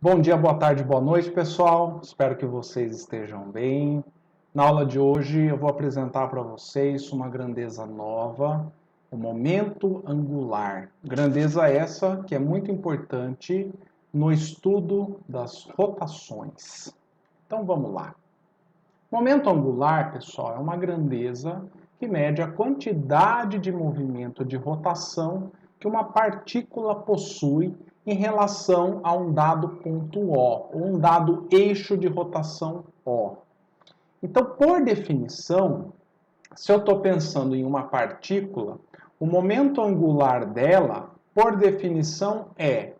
Bom dia, boa tarde, boa noite, pessoal. Espero que vocês estejam bem. Na aula de hoje eu vou apresentar para vocês uma grandeza nova, o momento angular. Grandeza essa que é muito importante no estudo das rotações. Então vamos lá. Momento angular, pessoal, é uma grandeza que mede a quantidade de movimento de rotação que uma partícula possui em relação a um dado ponto O, ou um dado eixo de rotação O. Então, por definição, se eu estou pensando em uma partícula, o momento angular dela, por definição, é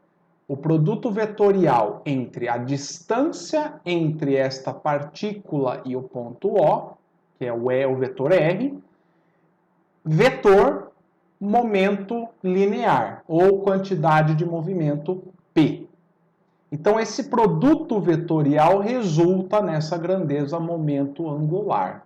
o produto vetorial entre a distância entre esta partícula e o ponto O, que é o vetor R, vetor momento linear, ou quantidade de movimento P. Então, esse produto vetorial resulta nessa grandeza momento angular.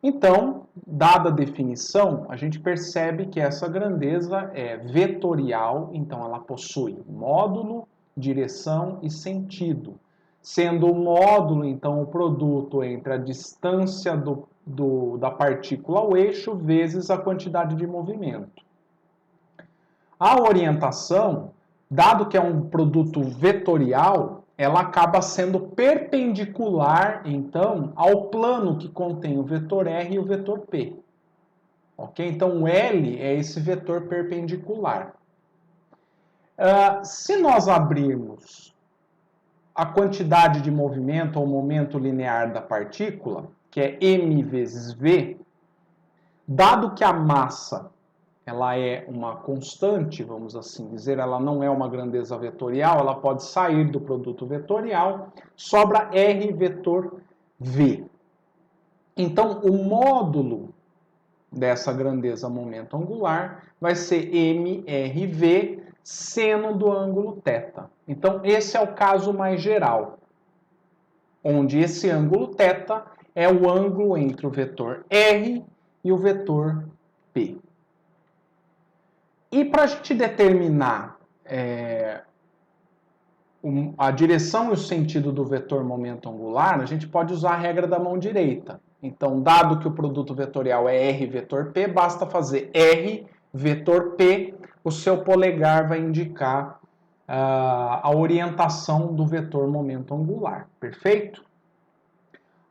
Então, dada a definição, a gente percebe que essa grandeza é vetorial, então ela possui módulo, direção e sentido. Sendo o módulo, então, o produto entre a distância da partícula ao eixo vezes a quantidade de movimento. A orientação, dado que é um produto vetorial, ela acaba sendo perpendicular, então, ao plano que contém o vetor R e o vetor P. Ok? Então, o L é esse vetor perpendicular. Se nós abrirmos a quantidade de movimento ou momento linear da partícula, que é m vezes v, dado que a massa ela é uma constante, vamos assim dizer, ela não é uma grandeza vetorial, ela pode sair do produto vetorial, sobra R vetor V. Então, o módulo dessa grandeza momento angular vai ser MRV seno do ângulo θ. Então, esse é o caso mais geral, onde esse ângulo θ é o ângulo entre o vetor R e o vetor P. E para a gente determinar a direção e o sentido do vetor momento angular, a gente pode usar a regra da mão direita. Então, dado que o produto vetorial é R vetor P, basta fazer R vetor P, o seu polegar vai indicar a orientação do vetor momento angular. Perfeito?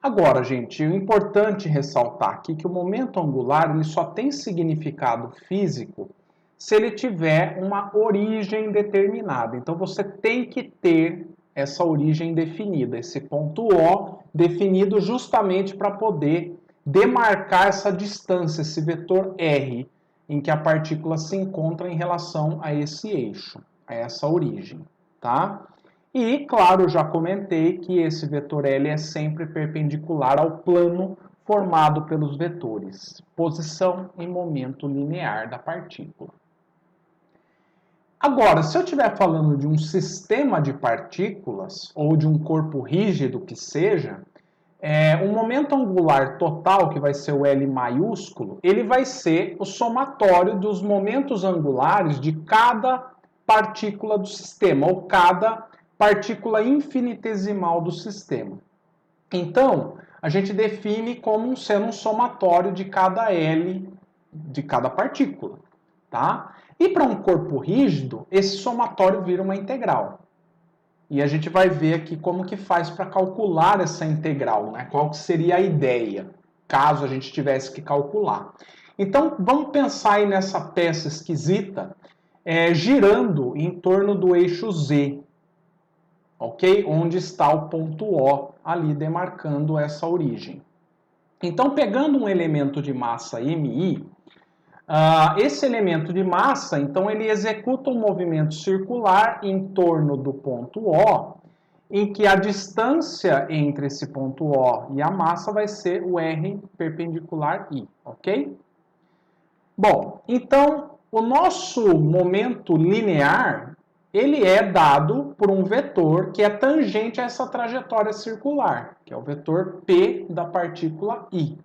Agora, gente, o importante ressaltar aqui que o momento angular ele só tem significado físico se ele tiver uma origem determinada. Então, você tem que ter essa origem definida, esse ponto O definido justamente para poder demarcar essa distância, esse vetor R, em que a partícula se encontra em relação a esse eixo, a essa origem, tá? E, claro, já comentei que esse vetor L é sempre perpendicular ao plano formado pelos vetores, posição e momento linear da partícula. Agora, se eu estiver falando de um sistema de partículas ou de um corpo rígido que seja, o momento angular total, que vai ser o L maiúsculo, ele vai ser o somatório dos momentos angulares de cada partícula do sistema, ou cada partícula infinitesimal do sistema. Então, a gente define como sendo um somatório de cada L de cada partícula, tá? E para um corpo rígido, esse somatório vira uma integral. E a gente vai ver aqui como que faz para calcular essa integral, né? Qual que seria a ideia, caso a gente tivesse que calcular. Então, vamos pensar aí nessa peça esquisita, girando em torno do eixo Z, ok? Onde está o ponto O, ali demarcando essa origem. Então, pegando um elemento de massa MI, esse elemento de massa, então, ele executa um movimento circular em torno do ponto O, em que a distância entre esse ponto O e a massa vai ser o R perpendicular I, ok? Bom, então, o nosso momento linear, ele é dado por um vetor que é tangente a essa trajetória circular, que é o vetor P da partícula I.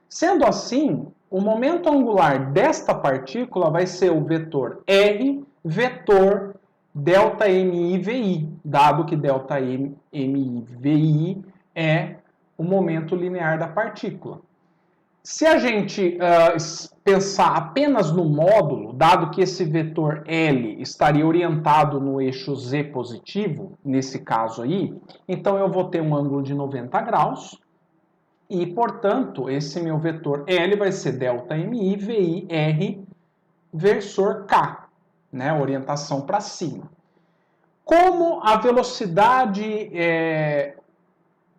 Sendo assim, o momento angular desta partícula vai ser o vetor R, vetor ΔMI-VI, dado que ΔMI-VI é o momento linear da partícula. Se a gente pensar apenas no módulo, dado que esse vetor L estaria orientado no eixo Z positivo, nesse caso aí, então eu vou ter um ângulo de 90 graus, e, portanto, esse meu vetor L vai ser ΔMI, VI, R, versor K, né, orientação para cima. Como a velocidade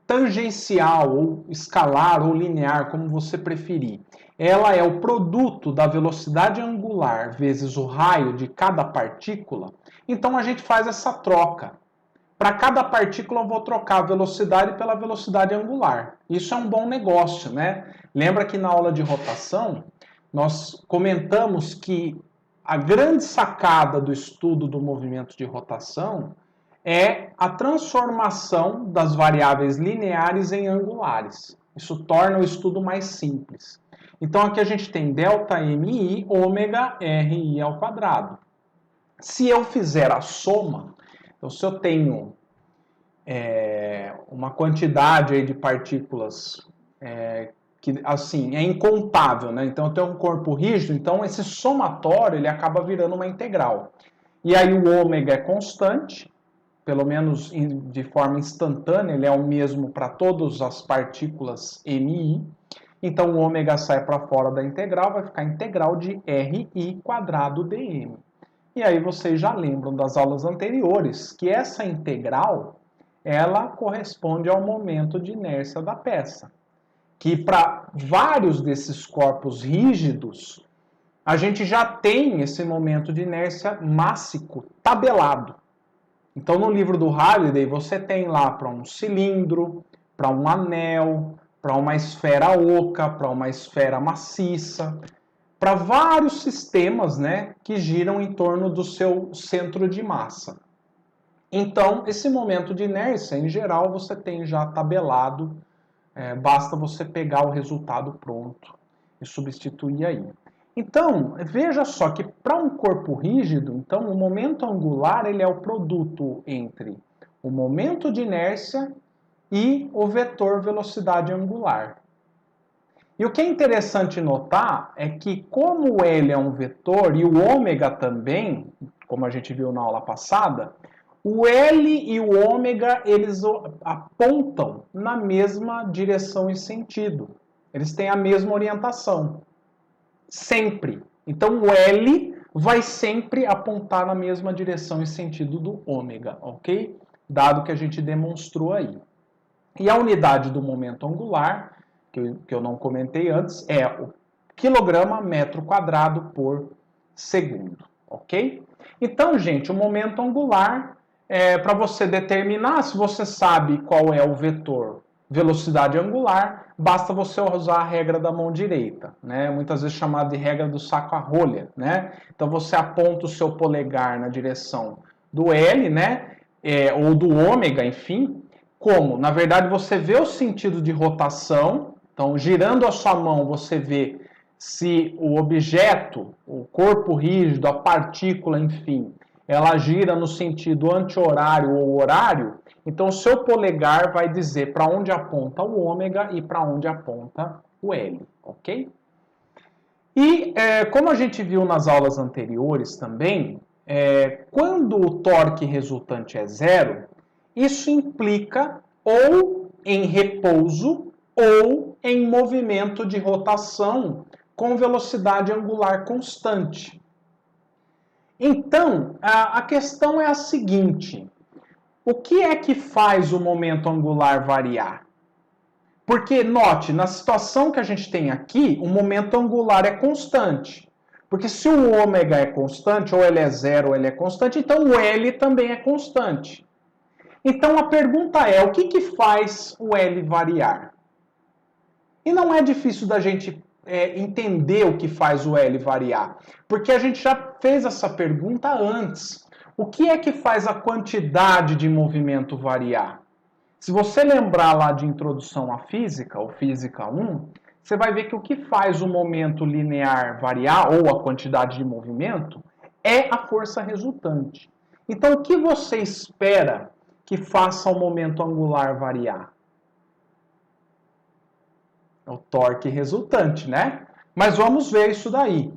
tangencial, ou escalar, ou linear, como você preferir, ela é o produto da velocidade angular vezes o raio de cada partícula, então a gente faz essa troca. Para cada partícula eu vou trocar a velocidade pela velocidade angular. Isso é um bom negócio, né? Lembra que na aula de rotação nós comentamos que a grande sacada do estudo do movimento de rotação é a transformação das variáveis lineares em angulares. Isso torna o estudo mais simples. Então aqui a gente tem ΔMI, ômega, RI ao quadrado. Se eu fizer a soma, então se eu tenho uma quantidade aí de partículas que assim é incontável, né? Então eu tenho um corpo rígido, então esse somatório ele acaba virando uma integral. E aí o ômega é constante, pelo menos de forma instantânea, ele é o mesmo para todas as partículas MI. Então o ômega sai para fora da integral, vai ficar integral de RI quadrado dm. E aí vocês já lembram das aulas anteriores que essa integral ela corresponde ao momento de inércia da peça. Que para vários desses corpos rígidos, a gente já tem esse momento de inércia mássico tabelado. Então, no livro do Halliday, você tem lá para um cilindro, para um anel, para uma esfera oca, para uma esfera maciça, para vários sistemas, né, que giram em torno do seu centro de massa. Então, esse momento de inércia, em geral, você tem já tabelado, basta você pegar o resultado pronto e substituir aí. Então, veja só que para um corpo rígido, então, o momento angular ele é o produto entre o momento de inércia e o vetor velocidade angular. E o que é interessante notar é que como L é um vetor e o ômega também, como a gente viu na aula passada, o L e o ômega, eles apontam na mesma direção e sentido. Eles têm a mesma orientação. Sempre. Então, o L vai sempre apontar na mesma direção e sentido do ômega, ok? Dado que a gente demonstrou aí. E a unidade do momento angular, que eu não comentei antes, é o quilograma metro quadrado por segundo, ok? Então, gente, o momento angular para você determinar se você sabe qual é o vetor velocidade angular, basta você usar a regra da mão direita, né? Muitas vezes chamada de regra do saco a rolha, né? Então você aponta o seu polegar na direção do L, né? Ou do ômega, enfim. Como? Na verdade, você vê o sentido de rotação. Então, girando a sua mão, você vê se o objeto, o corpo rígido, a partícula, enfim, ela gira no sentido anti-horário ou horário, então o seu polegar vai dizer para onde aponta o ômega e para onde aponta o L, ok? E como a gente viu nas aulas anteriores também, quando o torque resultante é zero, isso implica ou em repouso ou em movimento de rotação com velocidade angular constante. Então, a questão é a seguinte: o que é que faz o momento angular variar? Porque, note, na situação que a gente tem aqui, o momento angular é constante. Porque se o ômega é constante, ou ele é zero ou ele é constante, então o L também é constante. Então a pergunta é, o que faz o L variar? E não é difícil da gente entender o que faz o L variar, porque a gente já fez essa pergunta antes. O que é que faz a quantidade de movimento variar? Se você lembrar lá de Introdução à Física, ou Física 1, você vai ver que o que faz o momento linear variar, ou a quantidade de movimento, é a força resultante. Então, o que você espera que faça o momento angular variar? É o torque resultante, né? Mas vamos ver isso daí.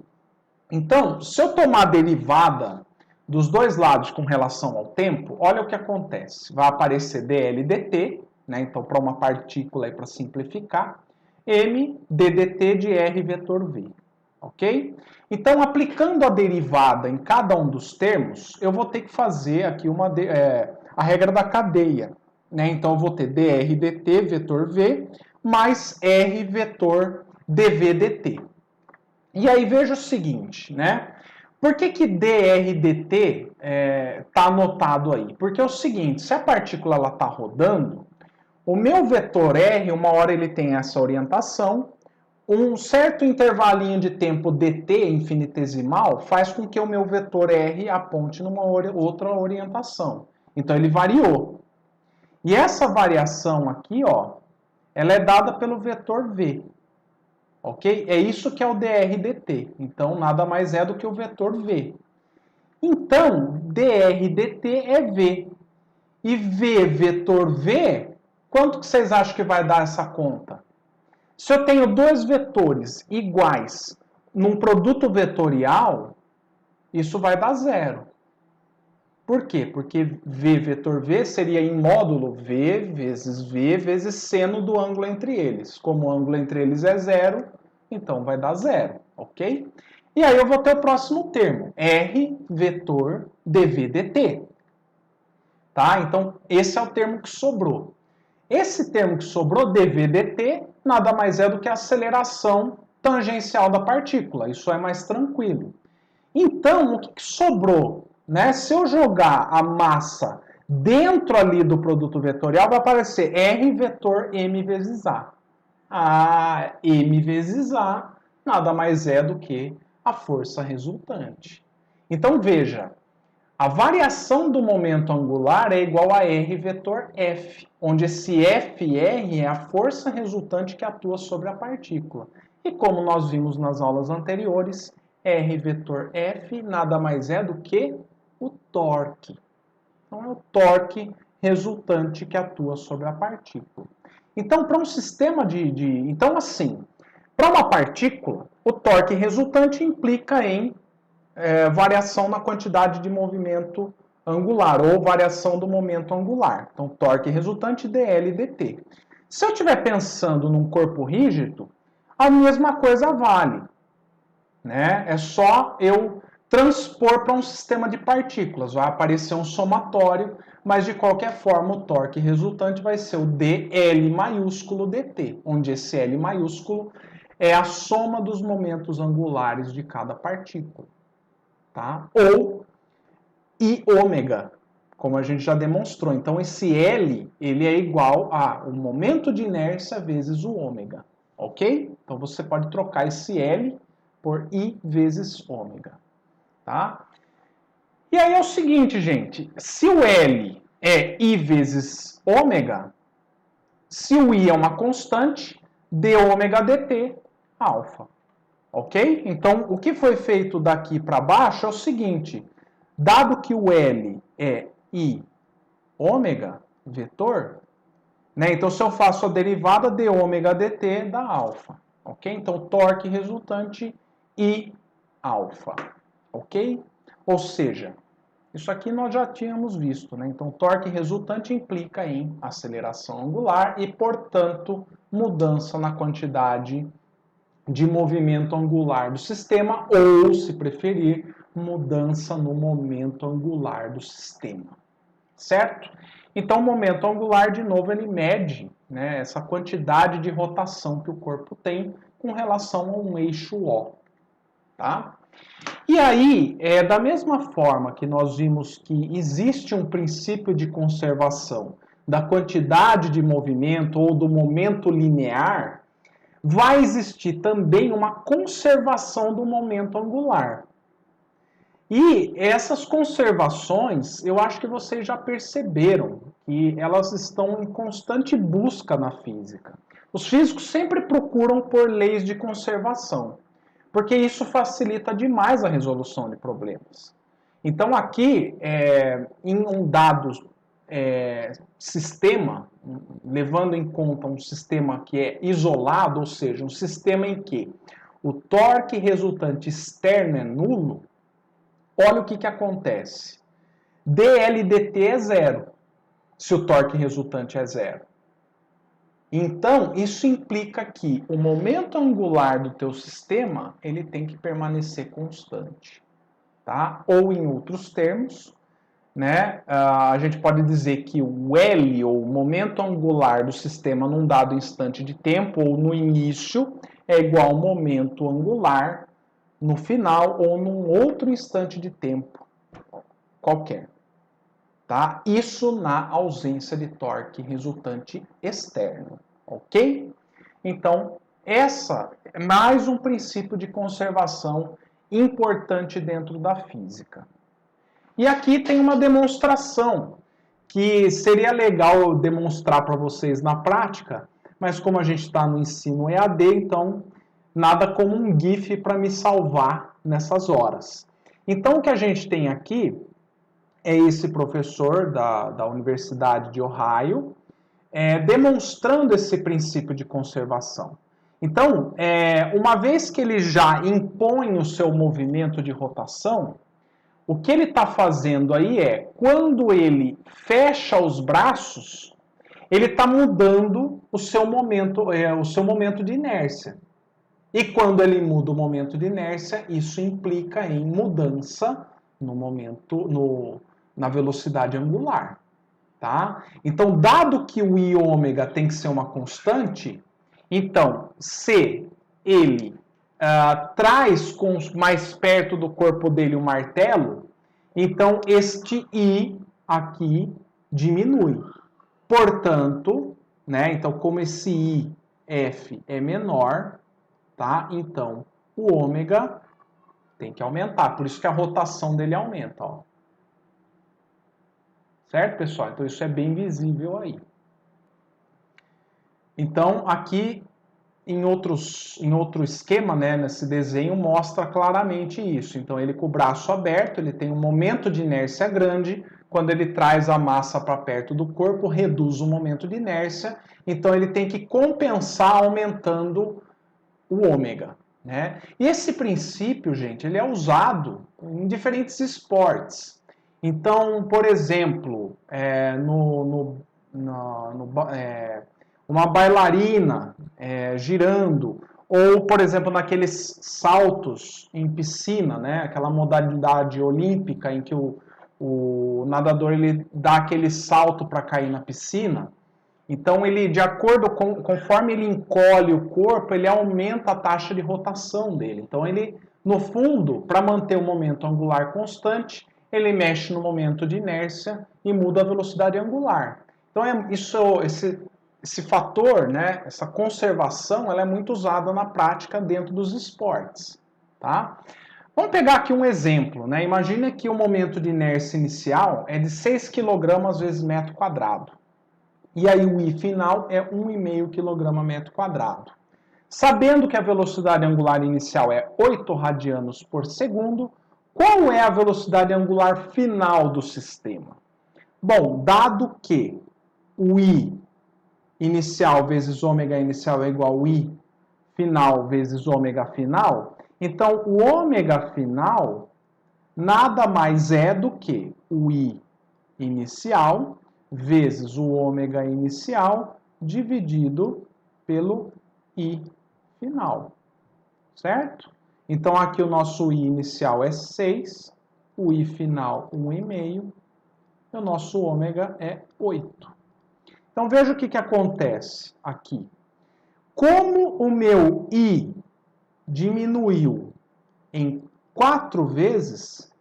Então, se eu tomar a derivada dos dois lados com relação ao tempo, olha o que acontece. Vai aparecer dl dt, né? Então, para uma partícula, para simplificar, m ddt de r vetor v. Ok? Então, aplicando a derivada em cada um dos termos, eu vou ter que fazer aqui a regra da cadeia. Né? Então, eu vou ter dr dt vetor v mais r vetor dv dt. E aí veja o seguinte, né? Por que DRDT está anotado aí? Porque é o seguinte, se a partícula está rodando, o meu vetor R, uma hora ele tem essa orientação, um certo intervalinho de tempo dt infinitesimal faz com que o meu vetor R aponte numa outra orientação. Então ele variou. E essa variação aqui, ó, ela é dada pelo vetor V. Ok? É isso que é o drdt. Então, nada mais é do que o vetor v. Então, drdt é v. E v vetor v, quanto que vocês acham que vai dar essa conta? Se eu tenho dois vetores iguais num produto vetorial, isso vai dar zero. Por quê? Porque v vetor v seria em módulo v vezes seno do ângulo entre eles. Como o ângulo entre eles é zero, então vai dar zero, ok? E aí eu vou ter o próximo termo, r vetor dv dt. Tá? Então, esse é o termo que sobrou. Esse termo que sobrou, dv dt, nada mais é do que a aceleração tangencial da partícula. Isso é mais tranquilo. Então, o que sobrou? Né? Se eu jogar a massa dentro ali do produto vetorial, vai aparecer R vetor M vezes A. M vezes A nada mais é do que a força resultante. Então, veja, a variação do momento angular é igual a R vetor F, onde esse FR é a força resultante que atua sobre a partícula. E como nós vimos nas aulas anteriores, R vetor F nada mais é do que o torque. Então, é o torque resultante que atua sobre a partícula. Então, para um sistema Então, assim, para uma partícula, o torque resultante implica em variação na quantidade de movimento angular, ou variação do momento angular. Então, torque resultante dl dt. Se eu estiver pensando num corpo rígido, a mesma coisa vale. Né? É só eu transpor para um sistema de partículas. Vai aparecer um somatório, mas de qualquer forma o torque resultante vai ser o dl maiúsculo dt, onde esse L maiúsculo é a soma dos momentos angulares de cada partícula. Tá? Ou I ômega, como a gente já demonstrou. Então esse L ele é igual a o momento de inércia vezes o ômega. Ok? Então você pode trocar esse L por I vezes ômega. Tá? E aí é o seguinte, gente. Se o L é I vezes ômega, se o I é uma constante, d ômega dt, alfa. Ok? Então, o que foi feito daqui para baixo é o seguinte. Dado que o L é I ômega, vetor, né? Então, se eu faço a derivada de ômega dt, dá alfa. Ok? Então, torque resultante I alfa. Ok? Ou seja, isso aqui nós já tínhamos visto, né? Então, torque resultante implica em aceleração angular e, portanto, mudança na quantidade de movimento angular do sistema ou, se preferir, mudança no momento angular do sistema. Certo? Então, o momento angular, de novo, ele mede, né, essa quantidade de rotação que o corpo tem com relação a um eixo O. Tá? E aí, da mesma forma que nós vimos que existe um princípio de conservação da quantidade de movimento ou do momento linear, vai existir também uma conservação do momento angular. E essas conservações, eu acho que vocês já perceberam que elas estão em constante busca na física. Os físicos sempre procuram por leis de conservação, porque isso facilita demais a resolução de problemas. Então aqui, em um dado sistema, levando em conta um sistema que é isolado, ou seja, um sistema em que o torque resultante externo é nulo, olha o que acontece. dL dt é zero, se o torque resultante é zero. Então, isso implica que o momento angular do teu sistema, ele tem que permanecer constante, tá? Ou em outros termos, né, a gente pode dizer que o L, ou o momento angular do sistema num dado instante de tempo, ou no início, é igual ao momento angular no final, ou num outro instante de tempo qualquer. Tá? Isso na ausência de torque resultante externo, ok? Então, essa é mais um princípio de conservação importante dentro da física. E aqui tem uma demonstração que seria legal demonstrar para vocês na prática, mas como a gente está no ensino EAD, então nada como um GIF para me salvar nessas horas. Então, o que a gente tem aqui é esse professor da Universidade de Ohio, demonstrando esse princípio de conservação. Então, uma vez que ele já impõe o seu movimento de rotação, o que ele está fazendo aí é, quando ele fecha os braços, ele está mudando o seu momento de inércia. E quando ele muda o momento de inércia, isso implica em mudança na velocidade angular. Tá? Então, dado que o I ômega tem que ser uma constante, então, se ele traz mais perto do corpo dele o martelo, então este I aqui diminui. Portanto, né, então como esse I F é menor, tá? Então o ômega tem que aumentar, por isso que a rotação dele aumenta, ó. Certo, pessoal? Então isso é bem visível aí. Então aqui em outro esquema, né, nesse desenho, mostra claramente isso. Então, ele com o braço aberto, ele tem um momento de inércia grande. Quando ele traz a massa para perto do corpo, reduz o momento de inércia. Então, ele tem que compensar aumentando o ômega. Né? E esse princípio, gente, ele é usado em diferentes esportes. Então, por exemplo, uma bailarina girando, ou, por exemplo, naqueles saltos em piscina, né? Aquela modalidade olímpica em que o nadador ele dá aquele salto para cair na piscina. Então, ele, de acordo com, conforme ele encolhe o corpo, ele aumenta a taxa de rotação dele. Então, ele, no fundo, para manter o momento angular constante, ele mexe no momento de inércia e muda a velocidade angular. Então, esse fator, né, essa conservação, ela é muito usada na prática dentro dos esportes. Tá? Vamos pegar aqui um exemplo. Né? Imagina que o momento de inércia inicial é de 6 kg vezes metro quadrado. E aí o I final é 1,5 kg metro quadrado. Sabendo que a velocidade angular inicial é 8 radianos por segundo, qual é a velocidade angular final do sistema? Bom, dado que o I inicial vezes ômega inicial é igual ao I final vezes ômega final, então o ômega final nada mais é do que o I inicial vezes o ômega inicial dividido pelo I final, certo? Então aqui o nosso I inicial é 6, o I final 1,5 e o nosso ômega é 8. Então veja o que acontece aqui. Como o meu I diminuiu em 4 vezes,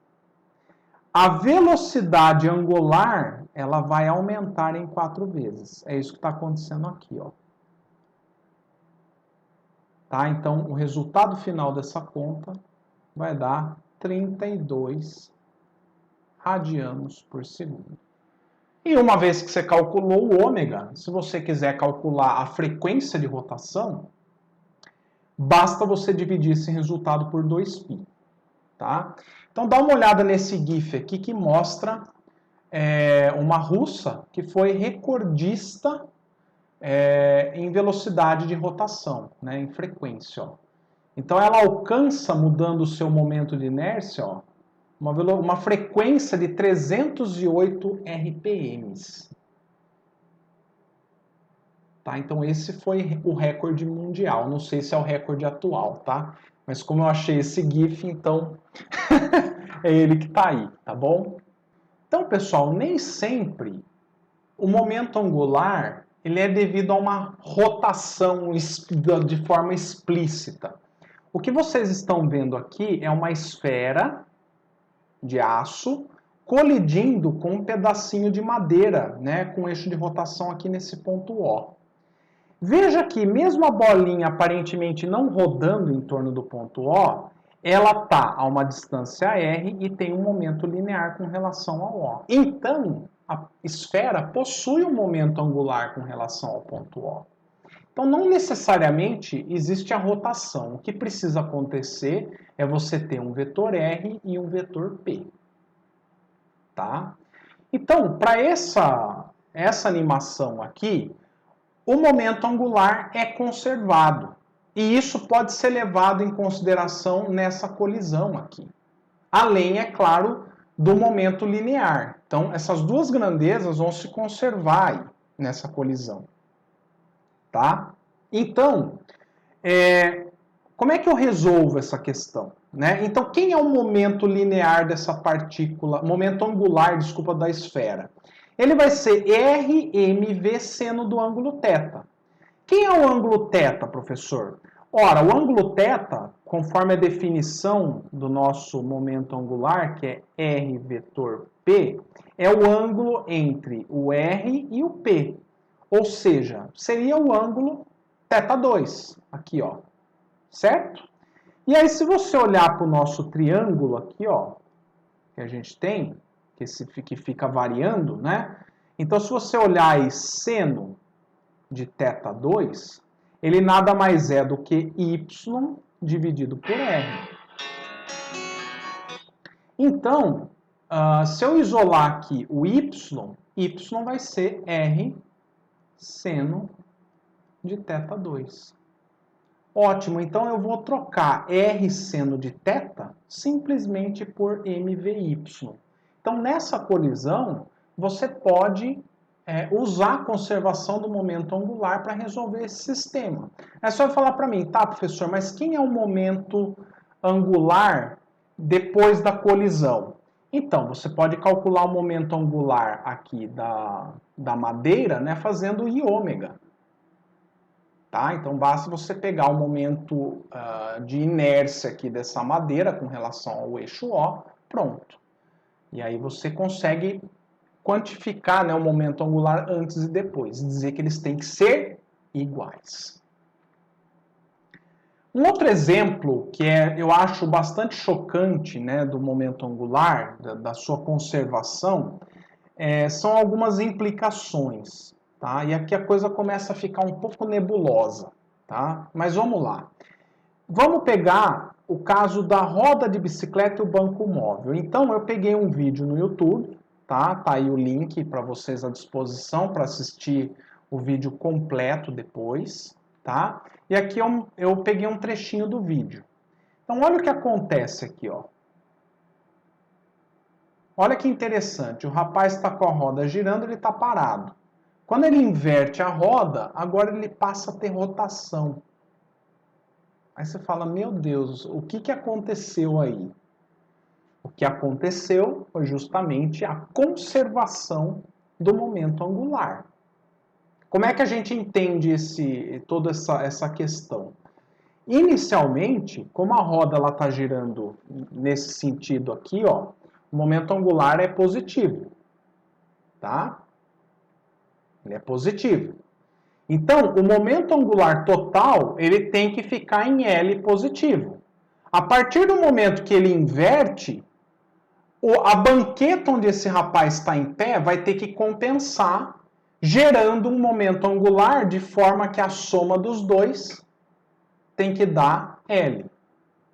a velocidade angular ela vai aumentar em 4 vezes. É isso que está acontecendo aqui, ó. Tá? Então, o resultado final dessa conta vai dar 32 radianos por segundo. E uma vez que você calculou o ômega, se você quiser calcular a frequência de rotação, basta você dividir esse resultado por 2π. Tá? Então dá uma olhada nesse GIF aqui que mostra uma russa que foi recordista em velocidade de rotação, né, em frequência. Ó. Então ela alcança, mudando o seu momento de inércia, ó, uma frequência de 308 RPMs. Tá? Então esse foi o recorde mundial. Não sei se é o recorde atual, tá? Mas como eu achei esse GIF, então é ele que está aí, tá bom? Então, pessoal, nem sempre o momento angular ele é devido a uma rotação de forma explícita. O que vocês estão vendo aqui é uma esfera de aço colidindo com um pedacinho de madeira, né, com eixo de rotação aqui nesse ponto O. Veja que mesmo a bolinha aparentemente não rodando em torno do ponto O, ela está a uma distância r e tem um momento linear com relação ao O. Então, a esfera possui um momento angular com relação ao ponto O. Então, não necessariamente existe a rotação. O que precisa acontecer é você ter um vetor R e um vetor P. Tá? Então, para essa animação aqui, o momento angular é conservado. E isso pode ser levado em consideração nessa colisão aqui. Além, é claro, do momento linear. Então, essas duas grandezas vão se conservar aí nessa colisão. Tá? Então, como é que eu resolvo essa questão? Né? Então, quem é o momento linear dessa partícula, momento angular, desculpa, da esfera? Ele vai ser RMV seno do ângulo θ. Quem é o ângulo θ, professor? Ora, o ângulo θ, conforme a definição do nosso momento angular, que é R vetor P, é o ângulo entre o R e o P. Ou seja, seria o ângulo θ2, aqui, ó. Certo? E aí, se você olhar para o nosso triângulo aqui, ó, que a gente tem, que fica variando, né? Então, se você olhar aí seno de θ2, ele nada mais é do que y dividido por r. Então, se eu isolar aqui o y vai ser r seno de θ2. Ótimo, então eu vou trocar r seno de θ simplesmente por mvy. Então, nessa colisão, você pode usar a conservação do momento angular para resolver esse sistema. É só falar para mim, tá, professor, mas quem é o momento angular depois da colisão? Então, você pode calcular o momento angular aqui da madeira, né, fazendo iômega. Tá? Então, basta você pegar o momento de inércia aqui dessa madeira com relação ao eixo O, pronto. E aí você consegue quantificar, né, o momento angular antes e depois, dizer que eles têm que ser iguais. Um outro exemplo que eu acho bastante chocante, né, do momento angular, da sua conservação, são algumas implicações. Tá? E aqui a coisa começa a ficar um pouco nebulosa. Tá? Mas vamos lá. Vamos pegar o caso da roda de bicicleta e o banco móvel. Então eu peguei um vídeo no YouTube, tá aí o link para vocês à disposição para assistir o vídeo completo depois, tá? E aqui eu peguei um trechinho do vídeo. Então olha o que acontece aqui, ó. Olha que interessante, o rapaz está com a roda girando, ele está parado. Quando ele inverte a roda, agora ele passa a ter rotação. Aí você fala, meu Deus, o que aconteceu aí? O que aconteceu foi justamente a conservação do momento angular. Como é que a gente entende toda essa questão? Inicialmente, como a roda está girando nesse sentido aqui, ó, o momento angular é positivo. Tá? Ele é positivo. Então, o momento angular total, ele tem que ficar em L positivo. A partir do momento que ele inverte, a banqueta onde esse rapaz está em pé vai ter que compensar, gerando um momento angular de forma que a soma dos dois tem que dar L.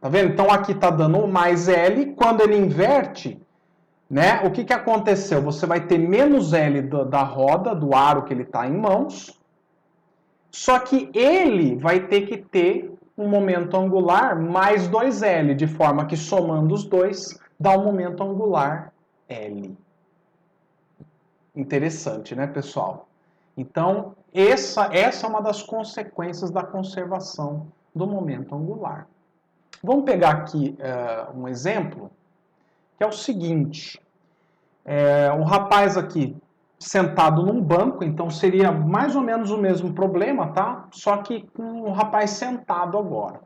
Tá vendo? Então aqui está dando mais L, quando ele inverte, né? O que, que aconteceu? Você vai ter menos L da roda, do aro que ele está em mãos, só que ele vai ter que ter um momento angular mais 2L, de forma que somando os dois dá um momento angular L. Interessante, né, pessoal? Então, essa é uma das consequências da conservação do momento angular. Vamos pegar aqui um exemplo, que é o seguinte. Um rapaz aqui sentado num banco, então seria mais ou menos o mesmo problema, tá? Só que com o rapaz sentado agora.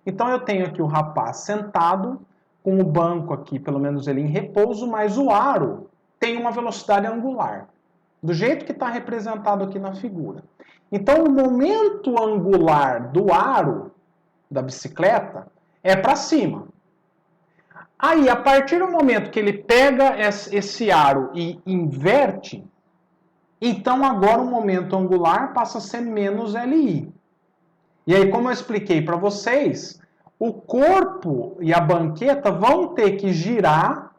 Então eu tenho aqui o rapaz sentado, com o banco aqui, pelo menos ele em repouso, mas o aro tem uma velocidade angular, do jeito que está representado aqui na figura. Então o momento angular do aro da bicicleta é para cima. Aí, a partir do momento que ele pega esse aro e inverte, então agora o momento angular passa a ser menos LI. E aí, como eu expliquei para vocês, o corpo e a banqueta vão ter que girar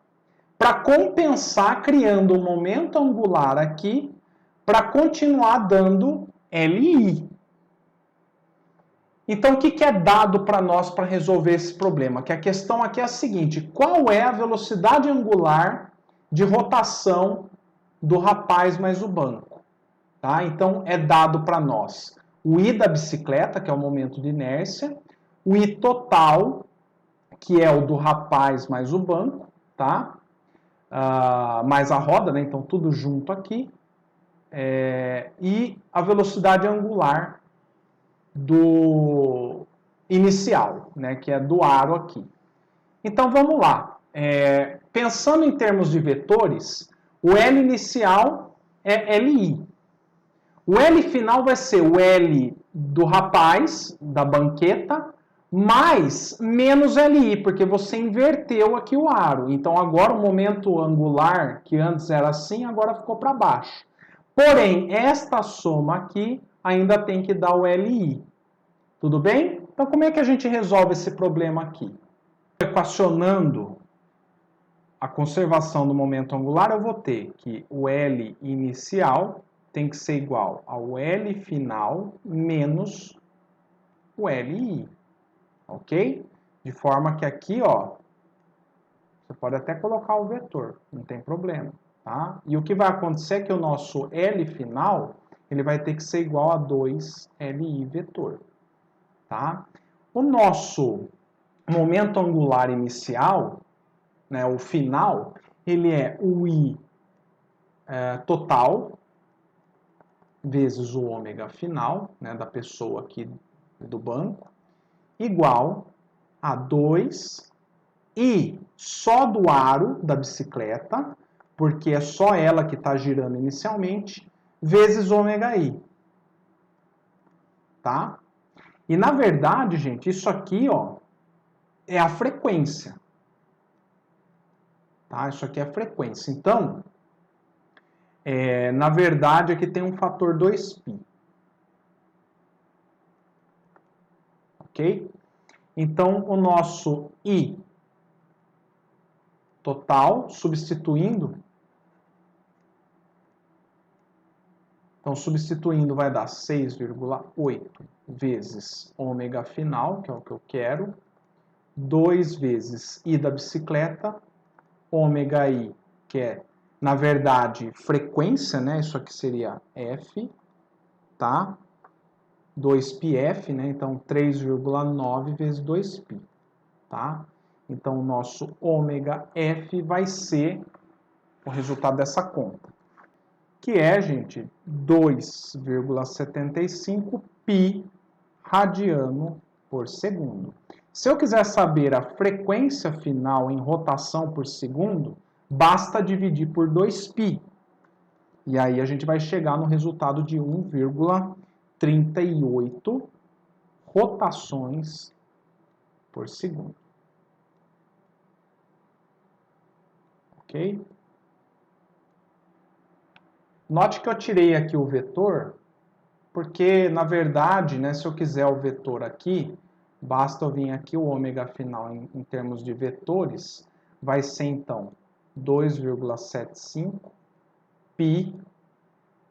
para compensar, criando um momento angular aqui, para continuar dando LI. Então, o que é dado para nós para resolver esse problema? Que a questão aqui é a seguinte: qual é a velocidade angular de rotação do rapaz mais o banco? Tá? Então, é dado para nós o I da bicicleta, que é o momento de inércia, o I total, que é o do rapaz mais o banco, tá? Mais a roda, né? Então, tudo junto aqui. E a velocidade angular do inicial, né, que é do aro aqui. Então vamos lá. Pensando em termos de vetores, o L inicial é LI. O L final vai ser o L do rapaz, da banqueta, mais menos LI, porque você inverteu aqui o aro. Então agora o momento angular, que antes era assim, agora ficou para baixo. Porém, esta soma aqui ainda tem que dar o LI. Tudo bem? Então, como é que a gente resolve esse problema aqui? Equacionando a conservação do momento angular, eu vou ter que o L inicial tem que ser igual ao L final menos o LI. Ok? De forma que aqui, ó, você pode até colocar o vetor, não tem problema. Tá? E o que vai acontecer é que o nosso L final ele vai ter que ser igual a 2LI vetor. Tá? O nosso momento angular inicial, né, o final, ele é o I total vezes o ômega final, né, da pessoa aqui do banco, igual a 2 I só do aro da bicicleta, porque é só ela que está girando inicialmente, vezes ômega I. Tá? E na verdade, gente, isso aqui, ó, é a frequência. Tá? Isso aqui é a frequência. Então, na verdade, aqui tem um fator 2π. Ok? Então, o nosso I total, substituindo. Então, substituindo vai dar 6,8 vezes ômega final, que é o que eu quero, 2 vezes I da bicicleta, ômega I, que é, na verdade, frequência, né? Isso aqui seria F, tá? 2πf, né? Então 3,9 vezes 2π, tá? Então o nosso ômega F vai ser o resultado dessa conta, que é, gente, 2,75 π radiano por segundo. Se eu quiser saber a frequência final em rotação por segundo, basta dividir por 2π. E aí a gente vai chegar no resultado de 1,38 rotações por segundo. Ok? Note que eu tirei aqui o vetor, porque, na verdade, né, se eu quiser o vetor aqui, Basta eu vir aqui, o ômega final em termos de vetores, vai ser então 2,75 π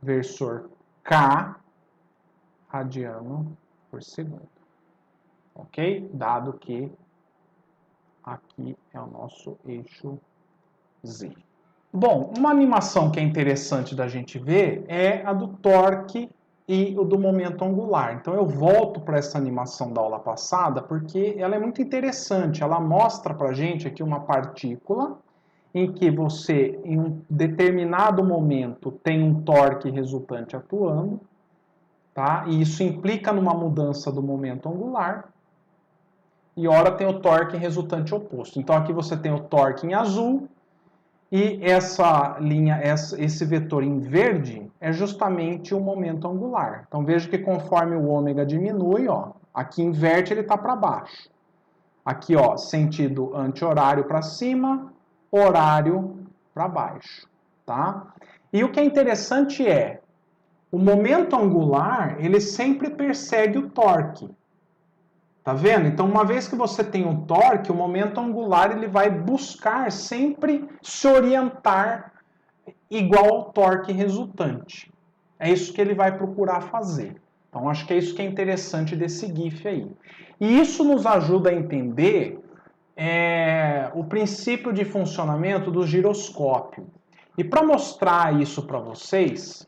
versor K radiano por segundo. Ok? Dado que aqui é o nosso eixo Z. Bom, uma animação que é interessante da gente ver é a do torque e o do momento angular. Então eu volto para essa animação da aula passada porque ela é muito interessante. Ela mostra para a gente aqui uma partícula em que você, em um determinado momento, tem um torque resultante atuando, tá? E isso implica numa mudança do momento angular. E ora tem o torque resultante oposto. Então aqui você tem o torque em azul e essa linha, esse vetor em verde é justamente o momento angular. Então veja que conforme o ômega diminui, ó, aqui inverte, ele está para baixo. Aqui, ó, sentido anti-horário para cima, horário para baixo, tá? E o que é interessante é, o momento angular, ele sempre persegue o torque. Tá vendo? Então, uma vez que você tem um torque, o momento angular ele vai buscar sempre se orientar igual ao torque resultante. É isso que ele vai procurar fazer. Então, acho que é isso que é interessante desse GIF aí. E isso nos ajuda a entender o princípio de funcionamento do giroscópio. E para mostrar isso para vocês,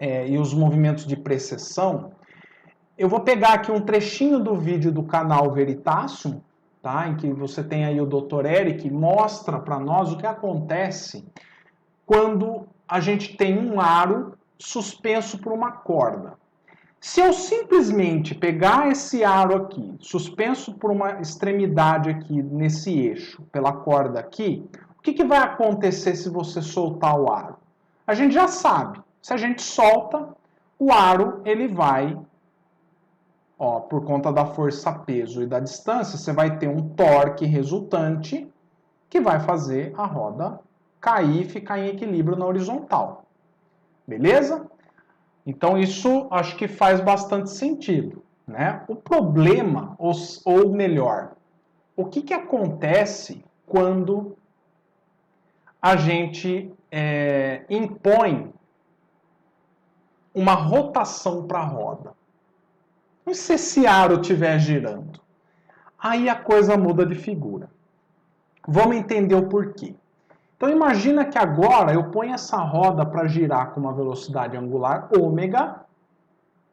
e os movimentos de precessão, eu vou pegar aqui um trechinho do vídeo do canal Veritasium, tá? Em que você tem aí o Dr. Eric, mostra para nós o que acontece quando a gente tem um aro suspenso por uma corda. Se eu simplesmente pegar esse aro aqui, suspenso por uma extremidade aqui nesse eixo, pela corda aqui, o que vai acontecer se você soltar o aro? A gente já sabe. Se a gente solta, o aro ele vai, ó, por conta da força peso e da distância, você vai ter um torque resultante que vai fazer a roda cair e ficar em equilíbrio na horizontal. Beleza? Então isso acho que faz bastante sentido, né? O problema, ou melhor, o que acontece quando a gente impõe uma rotação para a roda? E se esse aro estiver girando? Aí a coisa muda de figura. Vamos entender o porquê. Então imagina que agora eu ponho essa roda para girar com uma velocidade angular ômega,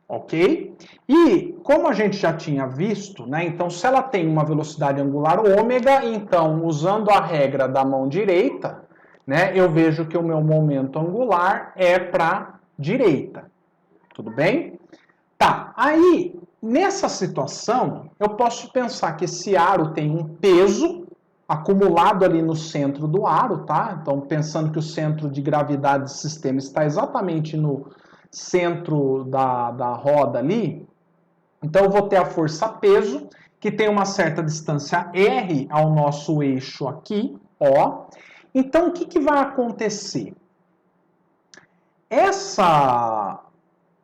ok? E como a gente já tinha visto, né? Então se ela tem uma velocidade angular ômega, então usando a regra da mão direita, né? Eu vejo que o meu momento angular é para direita. Tudo bem? Tá, aí nessa situação eu posso pensar que esse aro tem um peso acumulado ali no centro do aro, tá? Então, pensando que o centro de gravidade do sistema está exatamente no centro da roda ali, então eu vou ter a força peso, que tem uma certa distância R ao nosso eixo aqui, ó. Então, o que vai acontecer?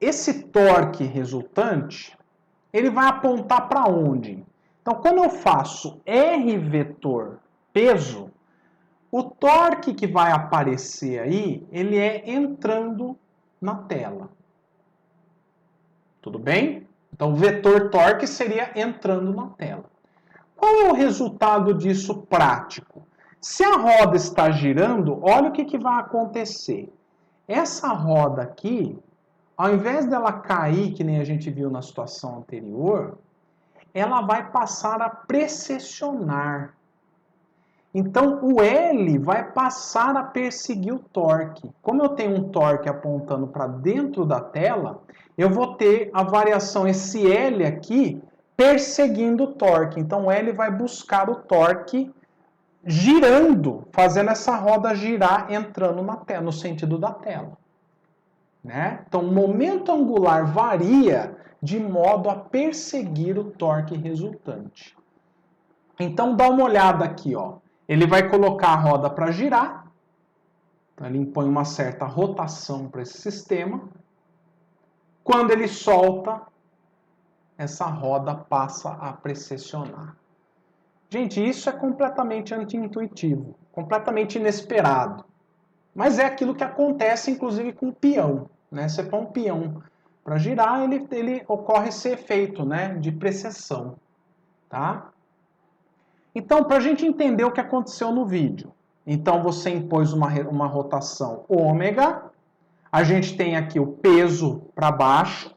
Esse torque resultante, ele vai apontar para onde? Então, quando eu faço R vetor peso, o torque que vai aparecer aí, ele é entrando na tela. Tudo bem? Então, o vetor torque seria entrando na tela. Qual é o resultado disso prático? Se a roda está girando, olha o que vai acontecer. Essa roda aqui, ao invés dela cair, que nem a gente viu na situação anterior, ela vai passar a precessionar. Então, o L vai passar a perseguir o torque. Como eu tenho um torque apontando para dentro da tela, eu vou ter a variação, esse L aqui, perseguindo o torque. Então, o L vai buscar o torque girando, fazendo essa roda girar, entrando na tela, no sentido da tela. Né? Então, o momento angular varia de modo a perseguir o torque resultante. Então, dá uma olhada aqui, ó. Ele vai colocar a roda para girar. Então, ele impõe uma certa rotação para esse sistema. Quando ele solta, essa roda passa a precessionar. Gente, isso é completamente anti-intuitivo, completamente inesperado. Mas é aquilo que acontece, inclusive, com o peão. Né? Você põe um peão para girar, ele ocorre esse efeito, né, de precessão. Tá? Então, para a gente entender o que aconteceu no vídeo. Então, você impôs uma rotação ômega. A gente tem aqui o peso para baixo.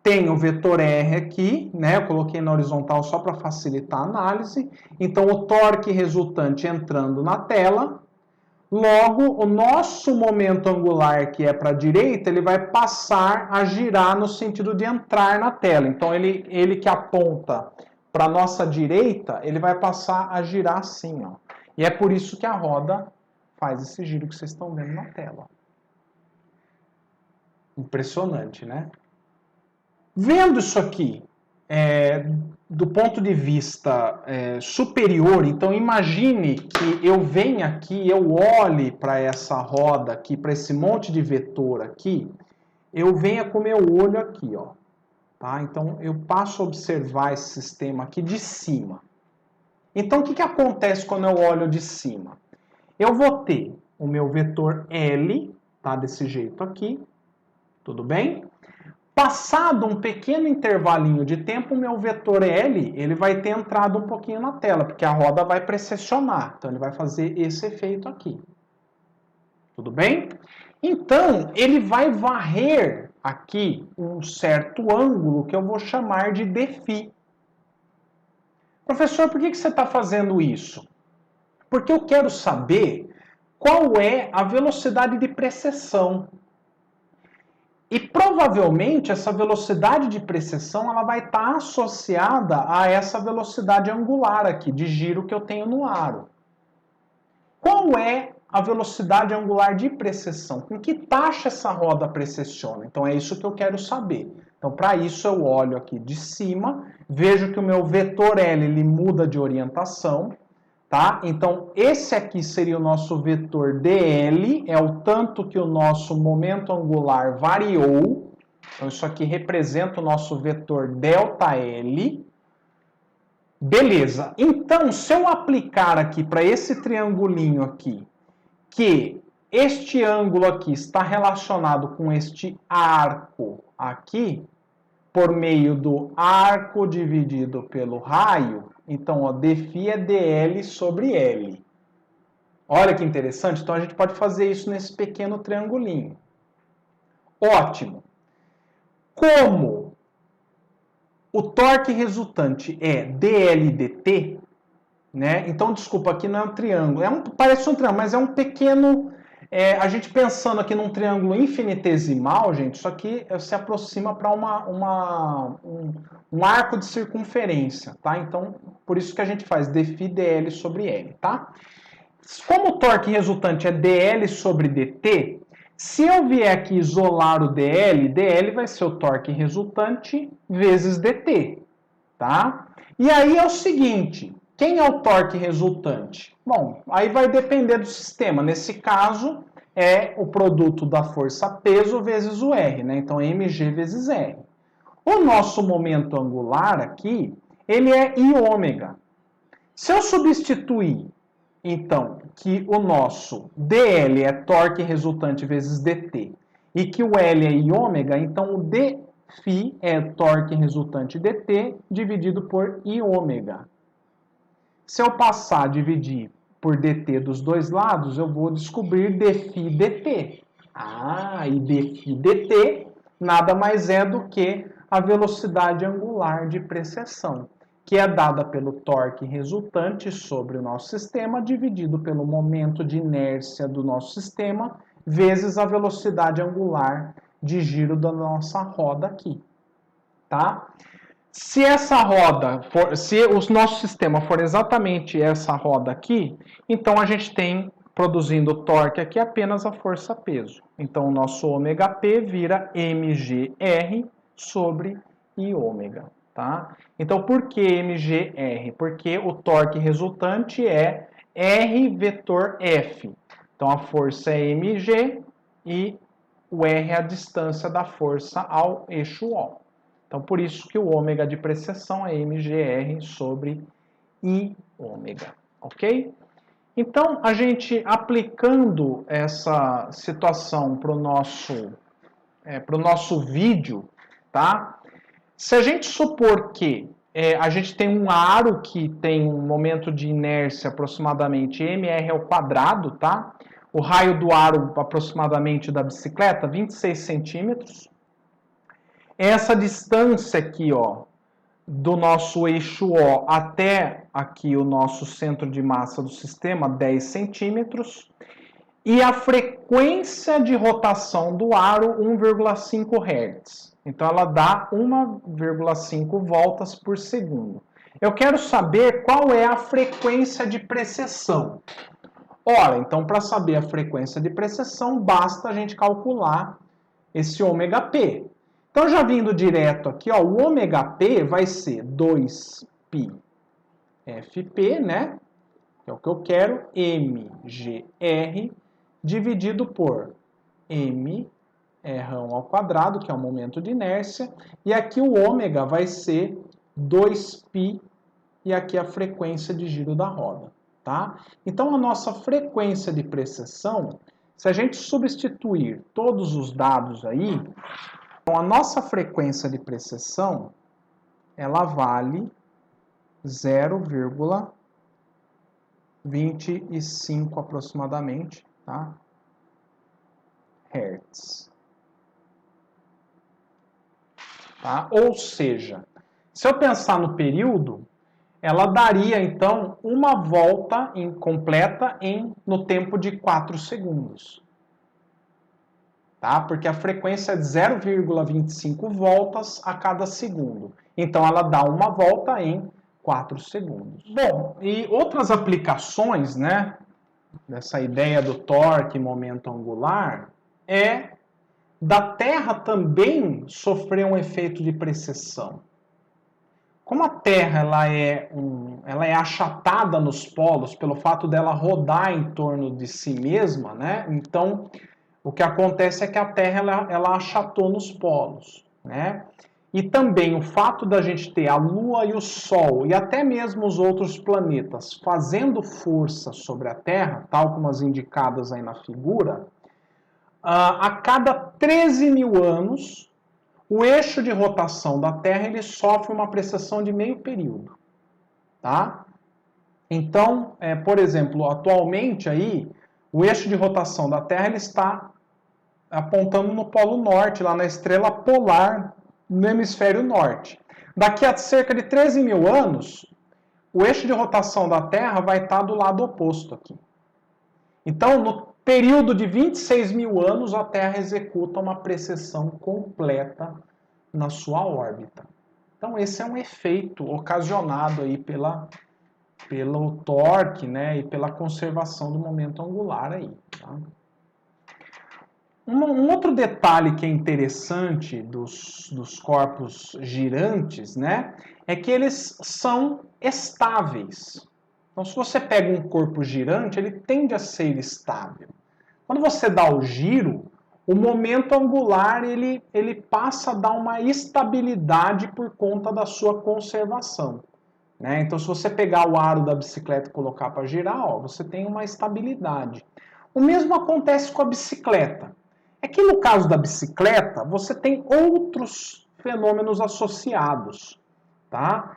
Tem o vetor R aqui, né? Eu coloquei na horizontal só para facilitar a análise. Então, o torque resultante entrando na tela. Logo, o nosso momento angular, que é para a direita, ele vai passar a girar no sentido de entrar na tela. Então, ele que aponta para a nossa direita, ele vai passar a girar assim, ó. E é por isso que a roda faz esse giro que vocês estão vendo na tela. Impressionante, né? Vendo isso aqui do ponto de vista superior, então imagine que eu venha aqui, eu olhe para essa roda aqui, para esse monte de vetor aqui, eu venha com meu olho aqui, ó. Tá? Então eu passo a observar esse sistema aqui de cima. Então o que acontece quando eu olho de cima? Eu vou ter o meu vetor L, tá? Desse jeito aqui, tudo bem? Passado um pequeno intervalinho de tempo, o meu vetor L ele vai ter entrado um pouquinho na tela, porque a roda vai precessionar. Então, ele vai fazer esse efeito aqui. Tudo bem? Então, ele vai varrer aqui um certo ângulo que eu vou chamar de Dφ. Professor, por que você está fazendo isso? Porque eu quero saber qual é a velocidade de precessão. E provavelmente essa velocidade de precessão ela vai estar associada a essa velocidade angular aqui, de giro que eu tenho no aro. Qual é a velocidade angular de precessão? Com que taxa essa roda precessiona? Então é isso que eu quero saber. Então para isso eu olho aqui de cima, vejo que o meu vetor L ele muda de orientação. Tá? Então, esse aqui seria o nosso vetor dl, é o tanto que o nosso momento angular variou. Então, isso aqui representa o nosso vetor ΔL. Beleza. Então, se eu aplicar aqui para esse triangulinho aqui, que este ângulo aqui está relacionado com este arco aqui, por meio do arco dividido pelo raio, então, ó, Dφ é dl sobre L. Olha que interessante. Então, a gente pode fazer isso nesse pequeno triangulinho. Ótimo. Como o torque resultante é dl dt, né? Então, desculpa, aqui não é um triângulo. Parece um triângulo, mas é um pequeno... a gente pensando aqui num triângulo infinitesimal, gente, isso aqui se aproxima para um arco de circunferência, tá? Então, por isso que a gente faz dφ dl sobre L, tá? Como o torque resultante é dl sobre dt, se eu vier aqui isolar o dl, dl vai ser o torque resultante vezes dt, tá? E aí é o seguinte, quem é o torque resultante? Bom, aí vai depender do sistema. Nesse caso, é o produto da força peso vezes o R, né? Então, mg vezes R. O nosso momento angular aqui, ele é I ômega. Se eu substituir, então, que o nosso dl é torque resultante vezes dt e que o L é I ômega, então o dφ é torque resultante dt dividido por I ômega. Se eu passar a dividir por dt dos dois lados, eu vou descobrir dφ dt. E dφ dt nada mais é do que a velocidade angular de precessão, que é dada pelo torque resultante sobre o nosso sistema, dividido pelo momento de inércia do nosso sistema, vezes a velocidade angular de giro da nossa roda aqui. Tá? Se essa roda for, se o nosso sistema for exatamente essa roda aqui, então a gente tem produzindo torque aqui apenas a força peso. Então o nosso ômega P vira mgr sobre I ômega, tá? Então por que mgr? Porque o torque resultante é R vetor F. Então a força é mg e o R é a distância da força ao eixo O. Então, por isso que o ômega de precessão é mgr sobre I ômega, ok? Então, a gente aplicando essa situação para o nosso vídeo, tá? Se a gente supor que a gente tem um aro que tem um momento de inércia aproximadamente mr ao quadrado, tá? O raio do aro aproximadamente da bicicleta, 26 centímetros. Essa distância aqui, ó, do nosso eixo O até aqui o nosso centro de massa do sistema, 10 centímetros. E a frequência de rotação do aro, 1,5 Hz. Então, ela dá 1,5 voltas por segundo. Eu quero saber qual é a frequência de precessão. Ora, então, para saber a frequência de precessão, basta a gente calcular esse ômega P. Então, já vindo direto aqui, ó, o ômega P vai ser 2π FP, né? Que é o que eu quero, mgr, dividido por m r1 ao quadrado, que é o momento de inércia, e aqui o ômega vai ser 2π, e aqui a frequência de giro da roda, tá? Então, a nossa frequência de precessão, se a gente substituir todos os dados aí, então, a nossa frequência de precessão, ela vale 0,25 aproximadamente, tá? Hertz. Tá? Ou seja, se eu pensar no período, ela daria, então, uma volta completa no tempo de 4 segundos. Tá? Porque a frequência é de 0,25 voltas a cada segundo. Então, ela dá uma volta em 4 segundos. Bom, e outras aplicações, né, dessa ideia do torque e momento angular, é da Terra também sofrer um efeito de precessão. Como a Terra ela é achatada nos polos pelo fato dela rodar em torno de si mesma, né? Então, o que acontece é que a Terra ela achatou nos polos, né? E também o fato da gente ter a Lua e o Sol e até mesmo os outros planetas fazendo força sobre a Terra, tal como as indicadas aí na figura, a cada 13 mil anos, o eixo de rotação da Terra ele sofre uma precessão de meio período, tá? Então, por exemplo, atualmente aí, o eixo de rotação da Terra ele está apontando no Polo Norte, lá na estrela polar, no hemisfério norte. Daqui a cerca de 13 mil anos, o eixo de rotação da Terra vai estar do lado oposto aqui. Então, no período de 26 mil anos, a Terra executa uma precessão completa na sua órbita. Então, esse é um efeito ocasionado aí pelo torque, né, e pela conservação do momento angular aí, tá? Um outro detalhe que é interessante dos corpos girantes, né, é que eles são estáveis. Então, se você pega um corpo girante, ele tende a ser estável. Quando você dá o giro, o momento angular ele passa a dar uma estabilidade por conta da sua conservação, né? Então, se você pegar o aro da bicicleta e colocar para girar, ó, você tem uma estabilidade. O mesmo acontece com a bicicleta. É que no caso da bicicleta, você tem outros fenômenos associados, tá?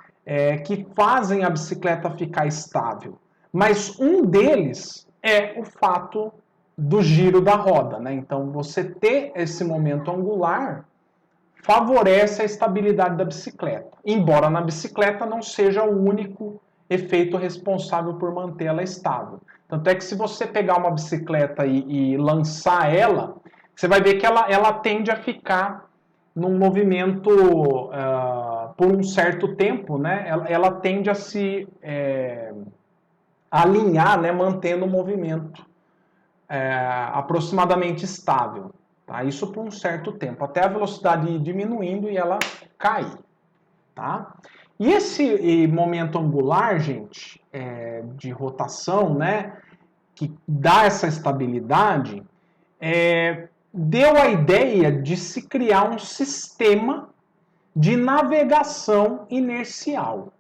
Que fazem a bicicleta ficar estável. Mas um deles é o fato do giro da roda, né? Então, você ter esse momento angular favorece a estabilidade da bicicleta. Embora na bicicleta não seja o único efeito responsável por mantê-la estável. Tanto é que se você pegar uma bicicleta e lançar ela, você vai ver que ela tende a ficar num movimento por um certo tempo, né? Ela tende a se alinhar, né? Mantendo o movimento aproximadamente estável. Tá? Isso por um certo tempo, até a velocidade ir diminuindo e ela cair. Tá? E esse momento angular, gente, de rotação, né? Que dá essa estabilidade, deu a ideia de se criar um sistema de navegação inercial.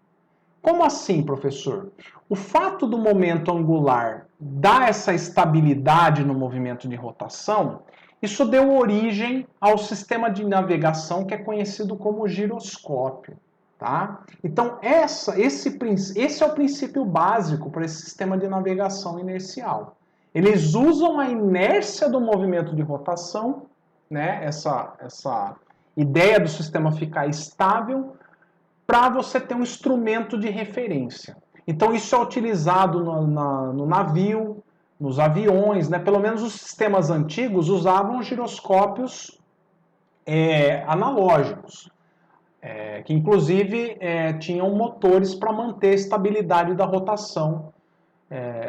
Como assim, professor? O fato do momento angular dar essa estabilidade no movimento de rotação, isso deu origem ao sistema de navegação que é conhecido como giroscópio. Tá? Então, esse é o princípio básico para esse sistema de navegação inercial. Eles usam a inércia do movimento de rotação, né? essa ideia do sistema ficar estável, para você ter um instrumento de referência. Então, isso é utilizado no navio, nos aviões, né? Pelo menos os sistemas antigos usavam giroscópios analógicos. Que inclusive tinham motores para manter a estabilidade da rotação,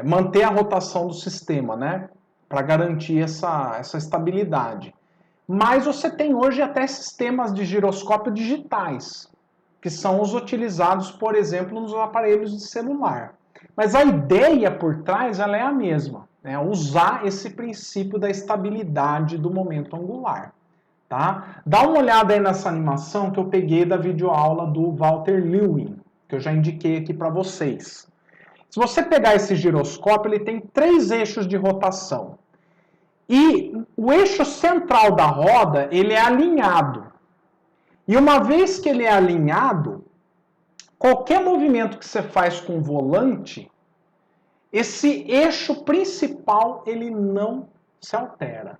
manter a rotação do sistema, né? Para garantir essa estabilidade. Mas você tem hoje até sistemas de giroscópio digitais, que são os utilizados, por exemplo, nos aparelhos de celular. Mas a ideia por trás ela é a mesma, né? Usar esse princípio da estabilidade do momento angular. Tá? Dá uma olhada aí nessa animação que eu peguei da videoaula do Walter Lewin, que eu já indiquei aqui para vocês. Se você pegar esse giroscópio, ele tem 3 eixos de rotação. E o eixo central da roda, ele é alinhado. E uma vez que ele é alinhado, qualquer movimento que você faz com o volante, esse eixo principal, ele não se altera.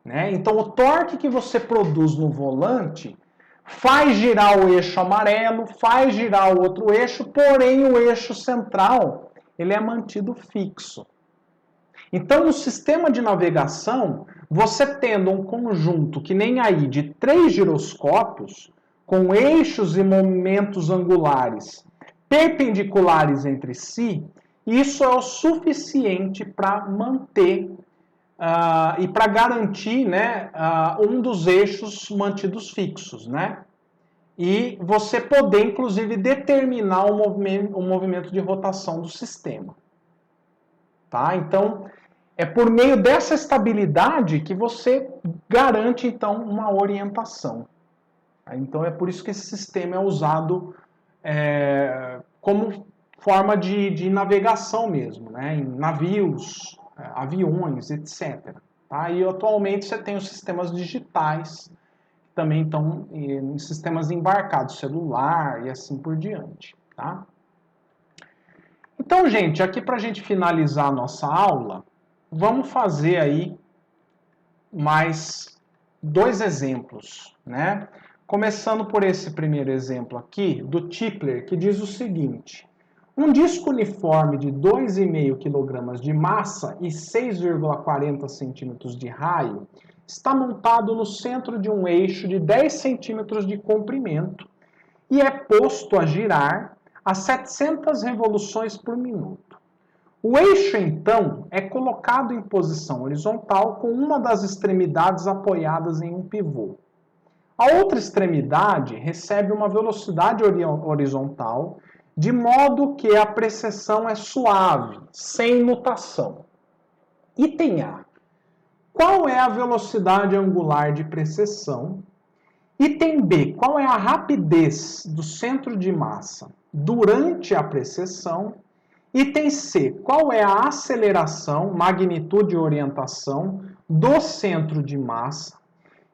Né? Então, o torque que você produz no volante faz girar o eixo amarelo, faz girar o outro eixo, porém o eixo central ele é mantido fixo. Então, no sistema de navegação, você tendo um conjunto que nem aí de 3 giroscópios, com eixos e momentos angulares perpendiculares entre si, isso é o suficiente para manter e para garantir, né, um dos eixos mantidos fixos, né? E você poder, inclusive, determinar o movimento de rotação do sistema. Tá? Então, é por meio dessa estabilidade que você garante, então, uma orientação. Então, é por isso que esse sistema é usado como forma de navegação mesmo, né? Em navios, aviões, etc. Tá? E atualmente você tem os sistemas digitais, que também estão em sistemas embarcados, celular e assim por diante. Tá? Então, gente, aqui para a gente finalizar a nossa aula, vamos fazer aí mais 2 exemplos, né? Começando por esse primeiro exemplo aqui, do Tipler, que diz o seguinte: um disco uniforme de 2,5 kg de massa e 6,40 cm de raio está montado no centro de um eixo de 10 cm de comprimento e é posto a girar a 700 revoluções por minuto. O eixo, então, é colocado em posição horizontal com uma das extremidades apoiadas em um pivô. A outra extremidade recebe uma velocidade horizontal, de modo que a precessão é suave, sem nutação. Item A. Qual é a velocidade angular de precessão? Item B. Qual é a rapidez do centro de massa durante a precessão? Item C. Qual é a aceleração, magnitude e orientação do centro de massa?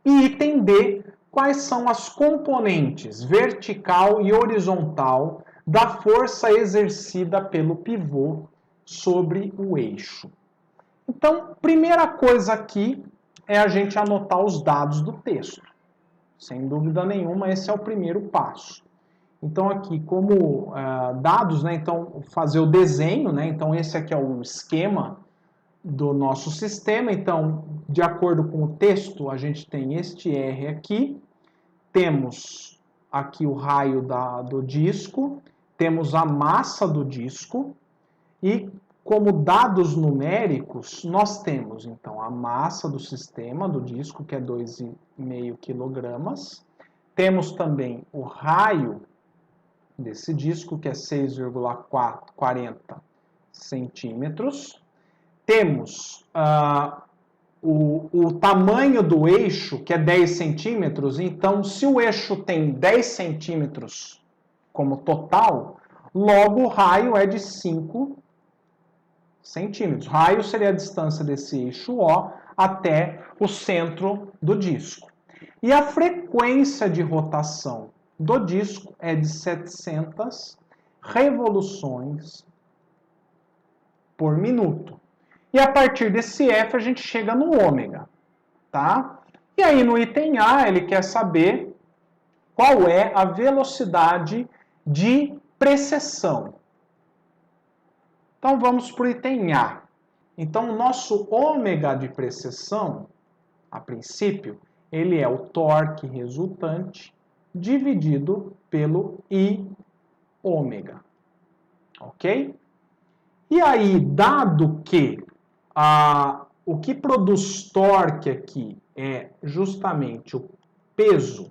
E item D. Quais são as componentes vertical e horizontal da força exercida pelo pivô sobre o eixo? Então, primeira coisa aqui é a gente anotar os dados do texto. Sem dúvida nenhuma, esse é o primeiro passo. Então, aqui, como dados, né, então, fazer o desenho, né, então, esse aqui é o esquema do nosso sistema. Então, de acordo com o texto, a gente tem este R aqui, temos aqui o raio do disco, temos a massa do disco e, como dados numéricos, nós temos, então, a massa do sistema, do disco, que é 2,5 kg, temos também o raio desse disco, que é 6,40 centímetros. Temos o tamanho do eixo, que é 10 centímetros, então se o eixo tem 10 centímetros como total, logo o raio é de 5 centímetros. Raio seria a distância desse eixo O até o centro do disco. E a frequência de rotação do disco é de 700 revoluções por minuto. E a partir desse F a gente chega no ômega, tá? E aí no item A ele quer saber qual é a velocidade de precessão. Então vamos para o item A. Então o nosso ômega de precessão, a princípio, ele é o torque resultante dividido pelo I ômega. Ok? E aí, dado que o que produz torque aqui é justamente o peso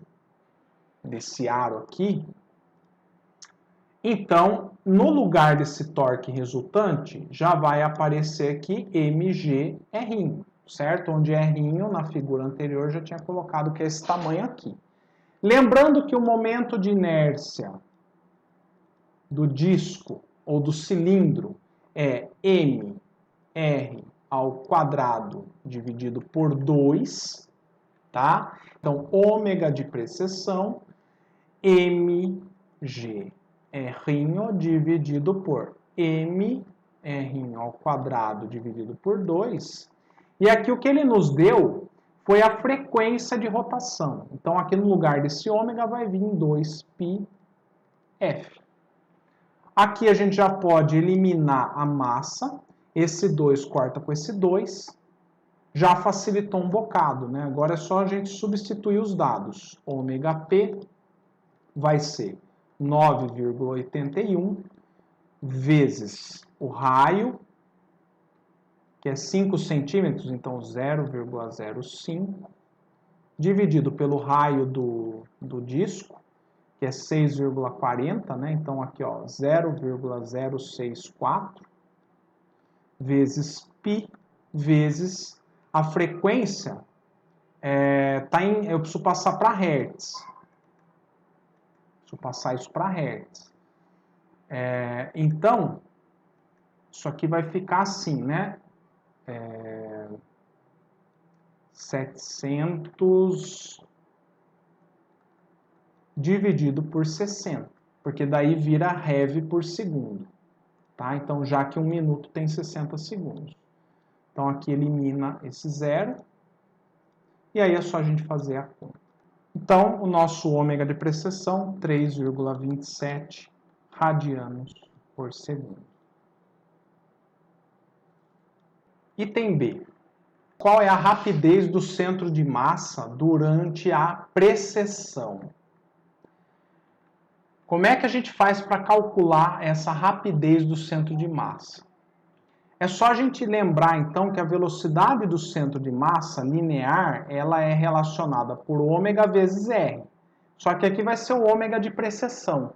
desse aro aqui, então, no lugar desse torque resultante, já vai aparecer aqui mg R', certo? Onde R' na figura anterior já tinha colocado que é esse tamanho aqui. Lembrando que o momento de inércia do disco ou do cilindro é mr ao quadrado dividido por 2, tá? Então, ômega de precessão, mg R' dividido por mr ao quadrado dividido por 2. E aqui o que ele nos deu foi a frequência de rotação. Então, aqui no lugar desse ômega vai vir 2πf. Aqui a gente já pode eliminar a massa. Esse 2 corta com esse 2. Já facilitou um bocado, né? Agora é só a gente substituir os dados. Ômega P vai ser 9,81 vezes o raio, que é 5 centímetros, então 0,05, dividido pelo raio do disco, que é 6,40, né? Então aqui, ó, 0,064 vezes π vezes a frequência. Eu preciso passar para hertz. Preciso passar isso para hertz. Então, isso aqui vai ficar assim, né? 700 dividido por 60, porque daí vira rev por segundo, tá? Então, já que 1 minuto tem 60 segundos. Então, aqui elimina esse zero, e aí é só a gente fazer a conta. Então, o nosso ômega de precessão, 3,27 radianos por segundo. Item B. Qual é a rapidez do centro de massa durante a precessão? Como é que a gente faz para calcular essa rapidez do centro de massa? É só a gente lembrar, então, que a velocidade do centro de massa linear, ela é relacionada por ômega vezes R. Só que aqui vai ser o ômega de precessão.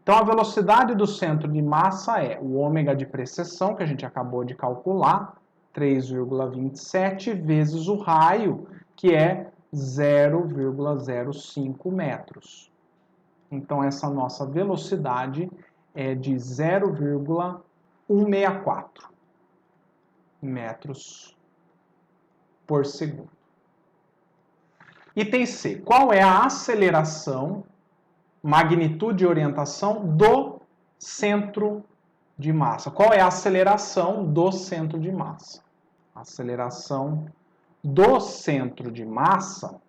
Então, a velocidade do centro de massa é o ômega de precessão, que a gente acabou de calcular, 3,27 vezes o raio, que é 0,05 metros. Então, essa nossa velocidade é de 0,164 metros por segundo. Item C. Qual é a aceleração, magnitude e orientação do centro de massa? Qual é a aceleração do centro de massa? A aceleração do centro de massa,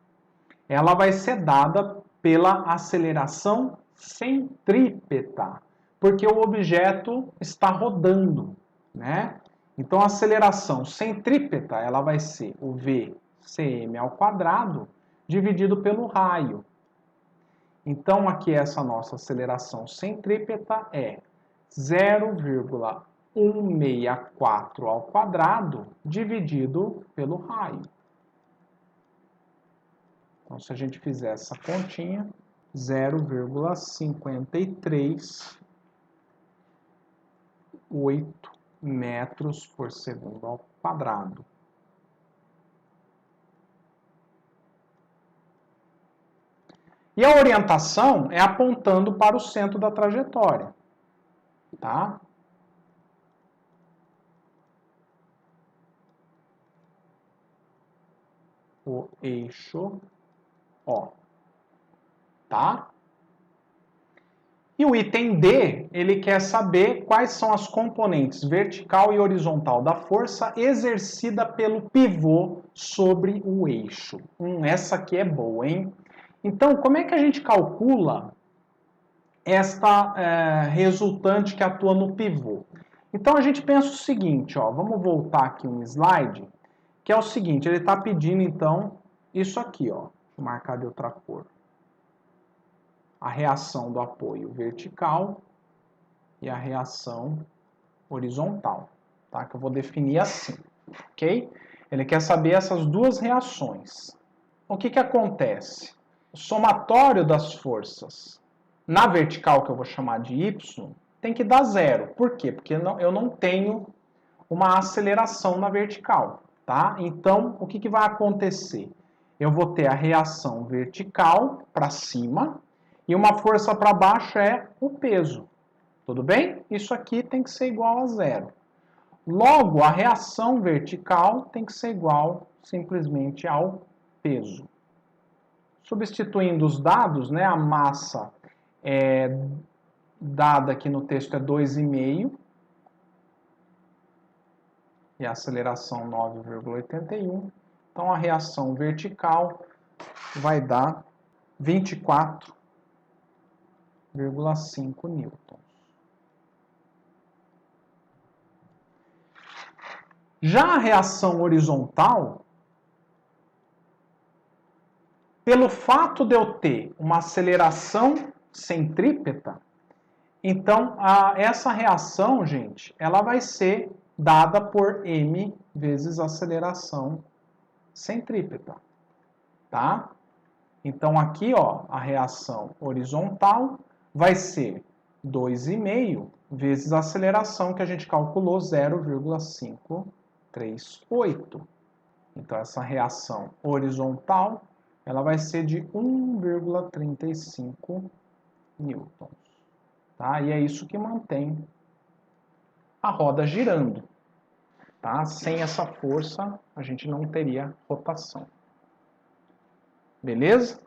ela vai ser dada pela aceleração centrípeta, porque o objeto está rodando, né? Então, a aceleração centrípeta, ela vai ser o VCm ao quadrado dividido pelo raio. Então, aqui essa nossa aceleração centrípeta é 0,164 ao quadrado dividido pelo raio. Então, se a gente fizer essa continha, 0,538 metros por segundo ao quadrado. E a orientação é apontando para o centro da trajetória, tá? O eixo O, tá? E o item D, ele quer saber quais são as componentes vertical e horizontal da força exercida pelo pivô sobre o eixo. Essa aqui é boa, hein? Então, como é que a gente calcula esta resultante que atua no pivô? Então, a gente pensa o seguinte, ó, vamos voltar aqui um slide, que é o seguinte, ele está pedindo, então, isso aqui, ó, vou marcar de outra cor. A reação do apoio vertical e a reação horizontal, tá? Que eu vou definir assim, ok? Ele quer saber essas duas reações. O que acontece? O somatório das forças na vertical, que eu vou chamar de Y, tem que dar zero. Por quê? Porque eu não tenho uma aceleração na vertical, tá? Então, o que vai acontecer? Eu vou ter a reação vertical para cima e uma força para baixo é o peso. Tudo bem? Isso aqui tem que ser igual a zero. Logo, a reação vertical tem que ser igual simplesmente ao peso. Substituindo os dados, né, a massa dada aqui no texto é 2,5 e a aceleração 9,81. Então, a reação vertical vai dar 24,5 newtons. Já a reação horizontal, pelo fato de eu ter uma aceleração centrípeta, então essa reação, gente, ela vai ser dada por m vezes aceleração centrípeta, tá? Então aqui, ó, a reação horizontal vai ser 2,5 vezes a aceleração que a gente calculou, 0,538. Então essa reação horizontal, ela vai ser de 1,35 newtons. Tá? E é isso que mantém a roda girando. Tá? Sem essa força, a gente não teria rotação. Beleza?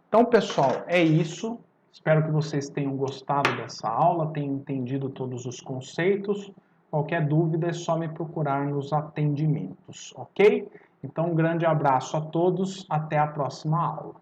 Então, pessoal, é isso. Espero que vocês tenham gostado dessa aula, tenham entendido todos os conceitos. Qualquer dúvida é só me procurar nos atendimentos, ok? Então, um grande abraço a todos, até a próxima aula.